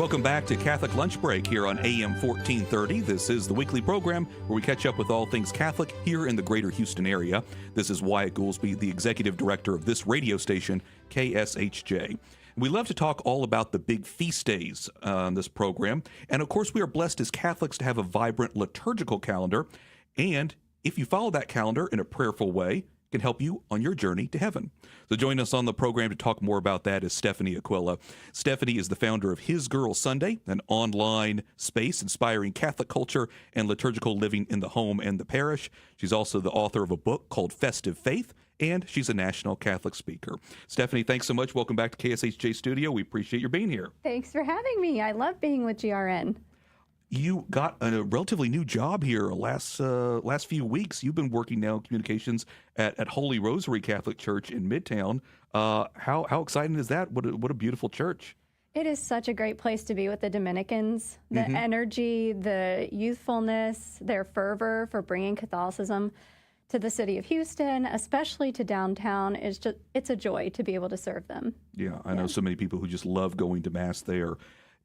Welcome back to Catholic Lunch Break here on AM 1430. This is the weekly program where we catch up with all things Catholic here in the greater Houston area. This is Wyatt Goolsby, the executive director of this radio station, KSHJ. We love to talk all about the big feast days on this program. And of course, we are blessed as Catholics to have a vibrant liturgical calendar. And if you follow that calendar in a prayerful way, it can help you on your journey to heaven. So join us on the program to talk more about that is Steffani Aquila. Steffani is the founder of His Girl Sunday, an online space inspiring Catholic culture and liturgical living in the home and the parish. She's also the author of a book called Festive Faith, and she's a national Catholic speaker. Steffani, thanks so much. Welcome back to KSHJ Studio. We appreciate your being here. Thanks for having me. I love being with GRN. You got a relatively new job here last few weeks. You've been working now in communications at Holy Rosary Catholic Church in Midtown. How exciting is that? What a beautiful church. It is such a great place to be with the Dominicans. The energy, the youthfulness, their fervor for bringing Catholicism to the city of Houston, especially to downtown, it's a joy to be able to serve them. Yeah, I know so many people who just love going to Mass there.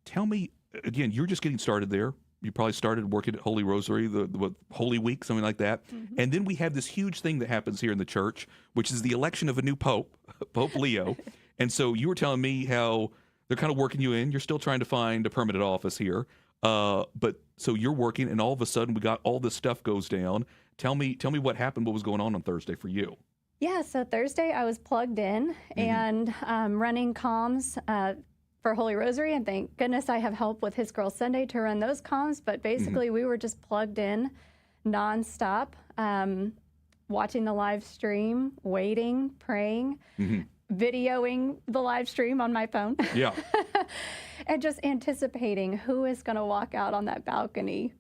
Tell me, again, you're just getting started there. You probably started working at Holy Rosary, the Holy Week, something like that. And then we have this huge thing that happens here in the church, which is the election of a new pope, Pope Leo. And so you were telling me how they're kind of working you in. You're still trying to find a permanent office here. But so you're working, and all of a sudden we got all this stuff goes down. Tell me what happened, what was going on Thursday for you? Yeah, so Thursday I was plugged in and running comms for Holy Rosary, and thank goodness I have help with His Girl Sunday to run those comms, but basically we were just plugged in nonstop, watching the live stream, waiting, praying, videoing the live stream on my phone. Yeah. And just anticipating who is going to walk out on that balcony.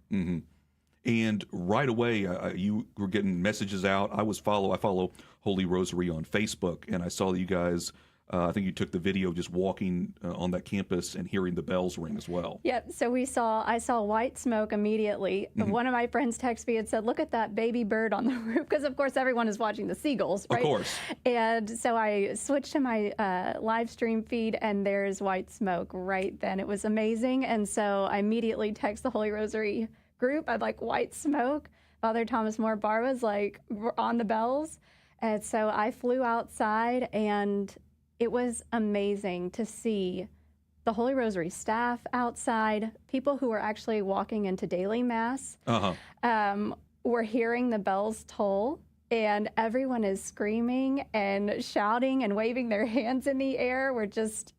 And right away, you were getting messages out. I follow Holy Rosary on Facebook, and I saw that you guys, I think you took the video just walking on that campus and hearing the bells ring as well. Yep. So I saw white smoke immediately. One of my friends texted me and said, "Look at that baby bird on the roof," because of course everyone is watching the seagulls, right? Of course. And so I switched to my live stream feed, and there's white smoke right then. It was amazing. And so I immediately text the Holy Rosary group. I'd like, white smoke. Father Thomas Moore Barba's like on the bells. And so I flew outside, and it was amazing to see the Holy Rosary staff outside, people who were actually walking into daily Mass, were hearing the bells toll, and everyone is screaming and shouting and waving their hands in the air. We're just,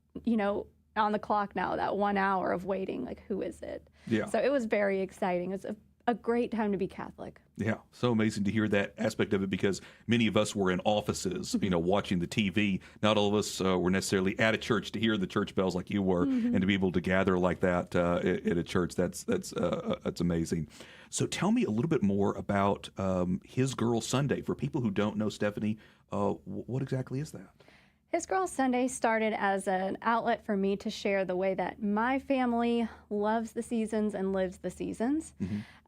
on the clock now, that 1 hour of waiting, like, who is it? Yeah. So it was very exciting. It was a great time to be Catholic. Yeah, so amazing to hear that aspect of it, because many of us were in offices, watching the TV. Not all of us were necessarily at a church to hear the church bells like you were, and to be able to gather like that at a church, that's amazing. So tell me a little bit more about His Girl Sunday. For people who don't know, Steffani, what exactly is that? His Girl Sunday started as an outlet for me to share the way that my family loves the seasons and lives the seasons.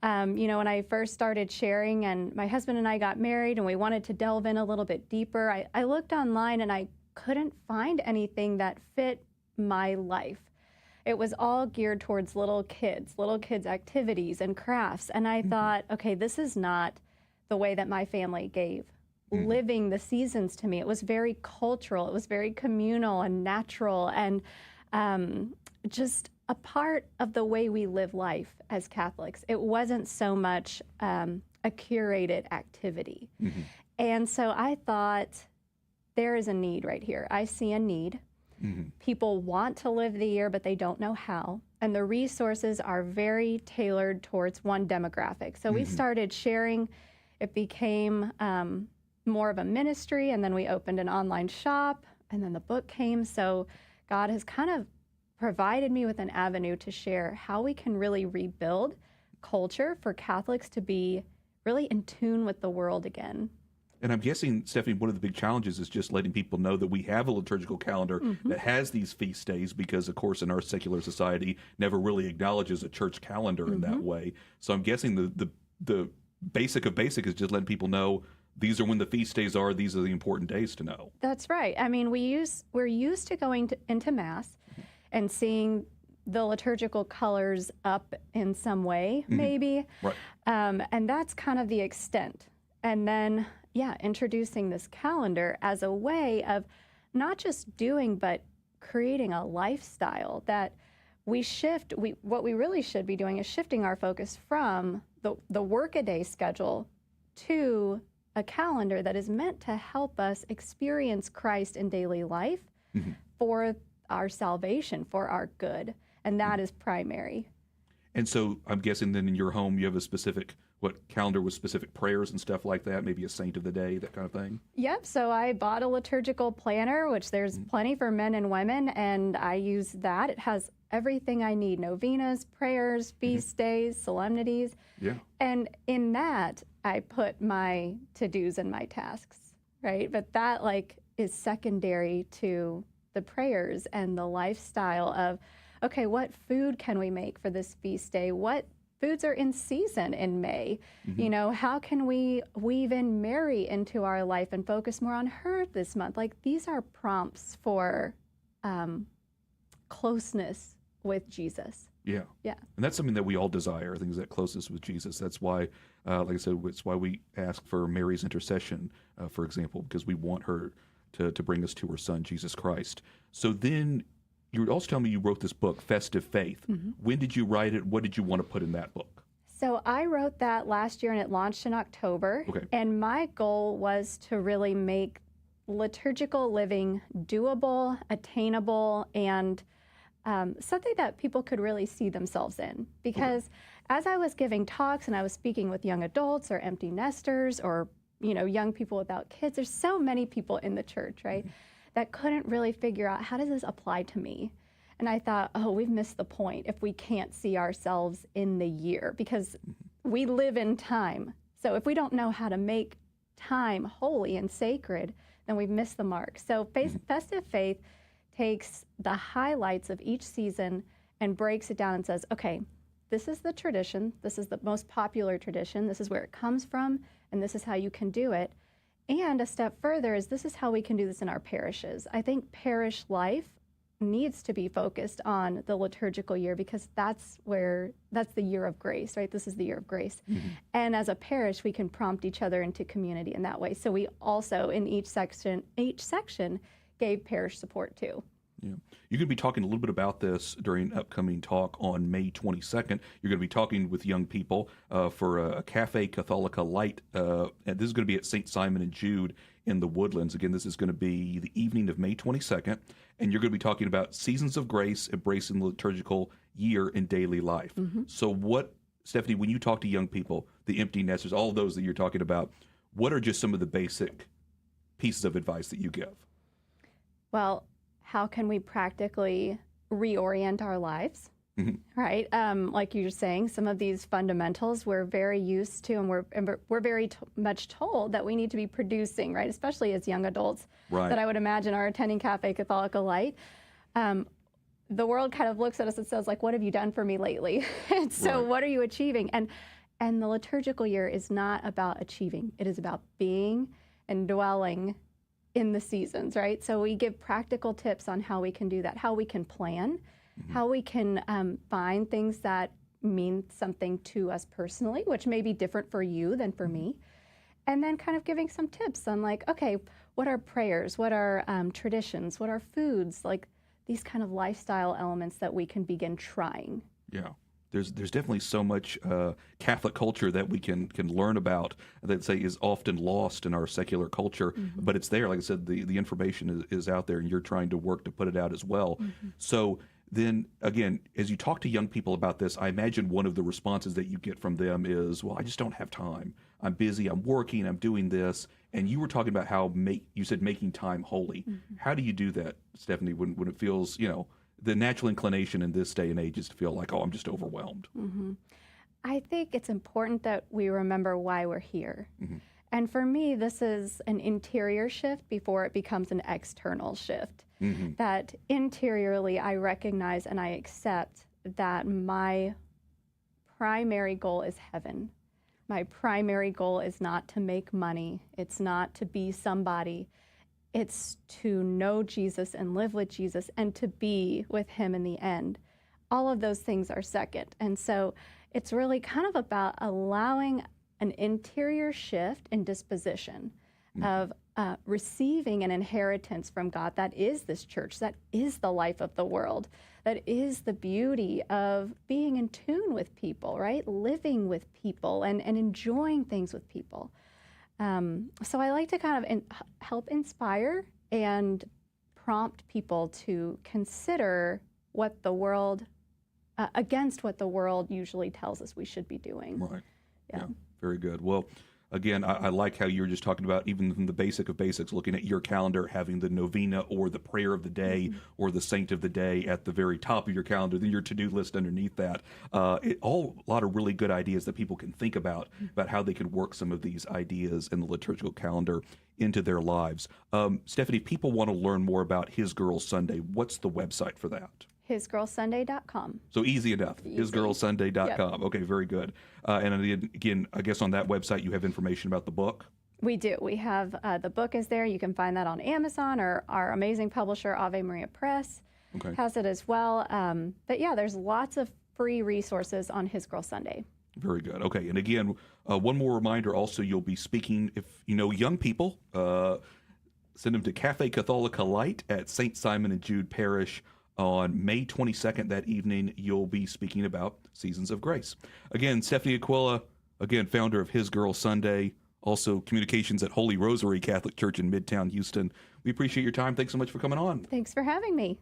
When I first started sharing, and my husband and I got married, and we wanted to delve in a little bit deeper, I looked online and I couldn't find anything that fit my life. It was all geared towards little kids activities and crafts. And I thought, okay, this is not the way that my family gave living the seasons to me. It was very cultural, it was very communal and natural, and just a part of the way we live life as Catholics. It wasn't so much a curated activity. And so I thought, there is a need right here. I see a need. People want to live the year, but they don't know how. And the resources are very tailored towards one demographic. So we started sharing. It became more of a ministry, and then we opened an online shop, and then the book came. So God has kind of provided me with an avenue to share how we can really rebuild culture for Catholics to be really in tune with the world again. And I'm guessing, Steffani, one of the big challenges is just letting people know that we have a liturgical calendar that has these feast days, because, of course, in our secular society, never really acknowledges a church calendar in that way. So I'm guessing the basic of basic is just letting people know these are when the feast days are, these are the important days to know. That's right. I mean, we're used to going into Mass and seeing the liturgical colors up in some way, maybe. Right. And that's kind of the extent. And then, introducing this calendar as a way of not just doing, but creating a lifestyle that we shift. What we really should be doing is shifting our focus from the workaday schedule to a calendar that is meant to help us experience Christ in daily life for our salvation, for our good. And that is primary. And so I'm guessing then in your home you have a specific, calendar with specific prayers and stuff like that, maybe a saint of the day, that kind of thing? Yep, so I bought a liturgical planner, which there's plenty for men and women, and I use that. It has everything I need: novenas, prayers, feast days, solemnities. Yeah. And in that, I put my to-dos and my tasks, right? But that is secondary to the prayers and the lifestyle of, okay, what food can we make for this feast day? What foods are in season in May? You know, how can we weave in Mary into our life and focus more on her this month? These are prompts for closeness with Jesus. Yeah. Yeah. And that's something that we all desire, things that closeness with Jesus. That's why, like I said, it's why we ask for Mary's intercession, for example, because we want her to bring us to her son, Jesus Christ. So then you were also telling me you wrote this book, Festive Faith. When did you write it? What did you want to put in that book? So I wrote that last year and it launched in October. Okay. And my goal was to really make liturgical living doable, attainable, and something that people could really see themselves in. Because as I was giving talks and I was speaking with young adults or empty nesters or young people without kids, there's so many people in the church, right, that couldn't really figure out, how does this apply to me? And I thought, we've missed the point if we can't see ourselves in the year, because we live in time. So if we don't know how to make time holy and sacred, then we've missed the mark. So Festive Faith takes the highlights of each season and breaks it down and says, okay, this is the tradition, this is the most popular tradition, this is where it comes from, and this is how you can do it. And a step further is, this is how we can do this in our parishes. I think parish life needs to be focused on the liturgical year, because that's the year of grace, right? This is the year of grace. And as a parish, we can prompt each other into community in that way. So we also, in each section gave parish support too. Yeah. You're going to be talking a little bit about this during an upcoming talk on May 22nd. You're going to be talking with young people for a Cafe Catholica Light. And this is going to be at St. Simon and Jude in the Woodlands. Again, this is going to be the evening of May 22nd. And you're going to be talking about seasons of grace, embracing the liturgical year in daily life. So what, Steffani, when you talk to young people, the empty nesters, all of those that you're talking about, what are just some of the basic pieces of advice that you give? Well, how can we practically reorient our lives, right? Like you're saying, some of these fundamentals we're very used to, and we're very much told that we need to be producing, right? Especially as young adults, that I would imagine are attending Cafe Catholica Light. The world kind of looks at us and says, what have you done for me lately? And so what are you achieving? And the liturgical year is not about achieving. It is about being and dwelling in the seasons, right? So we give practical tips on how we can do that, how we can plan, how we can find things that mean something to us personally, which may be different for you than for me. And then kind of giving some tips on okay, what are prayers? What are traditions? What are foods? These kind of lifestyle elements that we can begin trying. Yeah. There's definitely so much Catholic culture that we can learn about that, say, is often lost in our secular culture, but it's there. Like I said, the information is out there, and you're trying to work to put it out as well. So then, again, as you talk to young people about this, I imagine one of the responses that you get from them is, well, I just don't have time. I'm busy, I'm working, I'm doing this. And you were talking about how you said making time holy. How do you do that, Steffani, when it feels, the natural inclination in this day and age is to feel like, I'm just overwhelmed? I think it's important that we remember why we're here. And for me, this is an interior shift before it becomes an external shift. That interiorly, I recognize and I accept that my primary goal is heaven. My primary goal is not to make money. It's not to be somebody. It's to know Jesus and live with Jesus and to be with him in the end. all of those things are second. And so it's really kind of about allowing an interior shift in disposition of receiving an inheritance from God that is this church, that is the life of the world, that is the beauty of being in tune with people, right? Living with people and enjoying things with people. So I like to kind of help inspire and prompt people to consider what the world, against what the world usually tells us we should be doing. Right. Yeah. Very good. Well, again, I like how you're just talking about even from the basic of basics, looking at your calendar, having the novena or the prayer of the day or the saint of the day at the very top of your calendar, then your to-do list underneath that. A lot of really good ideas that people can think about how they could work some of these ideas in the liturgical calendar into their lives. Steffani, if people want to learn more about His Girls Sunday, what's the website for that? HisGirlSunday.com. So easy enough. Easy. HisGirlSunday.com. Yep. Okay, very good. And again, I guess on that website you have information about the book. We do. We have the book is there. You can find that on Amazon, or our amazing publisher, Ave Maria Press, has it as well. But yeah, there's lots of free resources on His Girl Sunday. Very good. Okay, and again, one more reminder. Also, you'll be speaking. If you know young people, send them to Cafe Catholica Light at St. Simon and Jude Parish. On May 22nd that evening, you'll be speaking about Seasons of Grace. Again, Steffani Aquila, again, founder of His Girl Sunday, also communications at Holy Rosary Catholic Church in Midtown, Houston. We appreciate your time. Thanks so much for coming on. Thanks for having me.